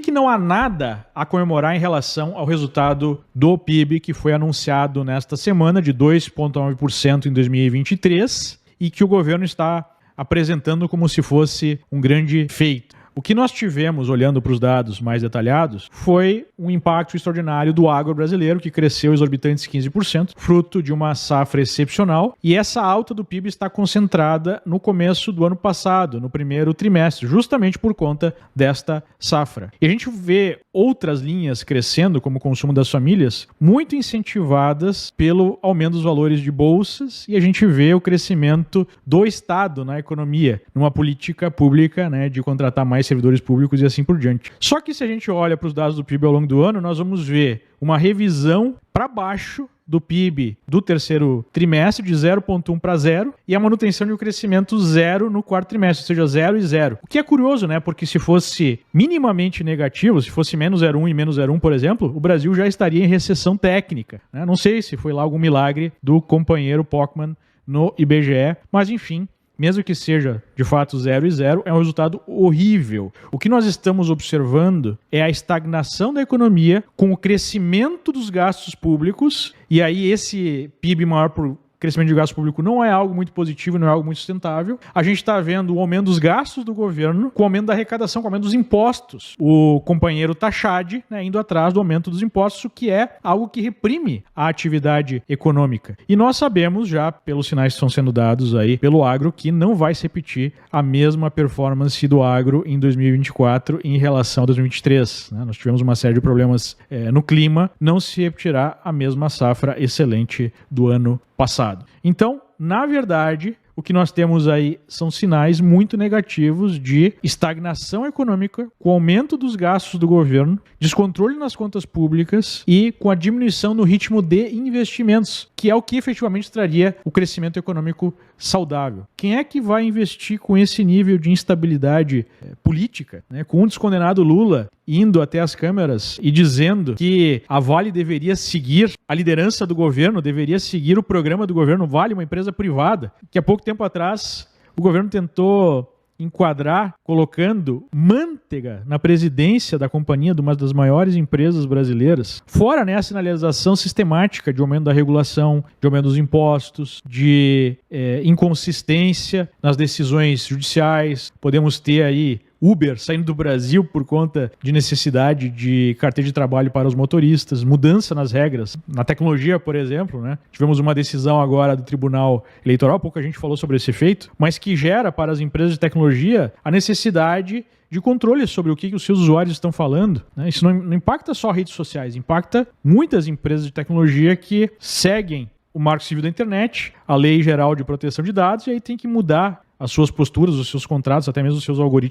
que não há nada a comemorar em relação ao resultado do PIB que foi anunciado nesta semana de 2,9% em 2023 e que o governo está apresentando como se fosse um grande feito? O que nós tivemos, olhando para os dados mais detalhados, foi um impacto extraordinário do agro brasileiro, que cresceu exorbitantes 15%, fruto de uma safra excepcional. E essa alta do PIB está concentrada no começo do ano passado, no primeiro trimestre, justamente por conta desta safra. E a gente vê outras linhas crescendo, como o consumo das famílias, muito incentivadas pelo aumento dos valores de bolsas, e a gente vê o crescimento do Estado na economia, numa política pública, de contratar mais servidores públicos e assim por diante. Só que se a gente olha para os dados do PIB ao longo do ano, nós vamos ver uma revisão para baixo do PIB do terceiro trimestre, de 0,1 para 0, e a manutenção de um crescimento 0 no quarto trimestre, ou seja, 0 e 0. O que é curioso, porque se fosse minimamente negativo, se fosse menos 0,1 e menos 0,1, por exemplo, o Brasil já estaria em recessão técnica. Não sei se foi lá algum milagre do companheiro Pockmann no IBGE, mas enfim, mesmo que seja de fato 0 e 0, é um resultado horrível. O que nós estamos observando é a estagnação da economia com o crescimento dos gastos públicos, e aí esse PIB maior por crescimento de gasto público não é algo muito positivo, não é algo muito sustentável. A gente está vendo o aumento dos gastos do governo com o aumento da arrecadação, com o aumento dos impostos. O companheiro Tachad indo atrás do aumento dos impostos, o que é algo que reprime a atividade econômica. E nós sabemos já, pelos sinais que estão sendo dados aí pelo agro, que não vai se repetir a mesma performance do agro em 2024 em relação a 2023. Nós tivemos uma série de problemas no clima, não se repetirá a mesma safra excelente do ano passado. Então, na verdade, o que nós temos aí são sinais muito negativos de estagnação econômica, com aumento dos gastos do governo, descontrole nas contas públicas e com a diminuição no ritmo de investimentos, que é o que efetivamente traria o crescimento econômico saudável. Quem é que vai investir com esse nível de instabilidade política, com um descondenado Lula indo até as câmeras e dizendo que a Vale deveria seguir a liderança do governo, deveria seguir o programa do governo Vale, uma empresa privada, que há pouco tempo atrás o governo tentou enquadrar colocando Manteiga na presidência da companhia de uma das maiores empresas brasileiras. Fora a sinalização sistemática de aumento da regulação, de aumento dos impostos, de inconsistência nas decisões judiciais. Podemos ter aí Uber saindo do Brasil por conta de necessidade de carteira de trabalho para os motoristas, mudança nas regras. Na tecnologia, por exemplo, tivemos uma decisão agora do Tribunal Eleitoral, pouca gente falou sobre esse efeito, mas que gera para as empresas de tecnologia a necessidade de controle sobre o que os seus usuários estão falando. Isso não impacta só redes sociais, impacta muitas empresas de tecnologia que seguem o Marco Civil da Internet, a Lei Geral de Proteção de Dados, e aí tem que mudar as suas posturas, os seus contratos, até mesmo os seus algoritmos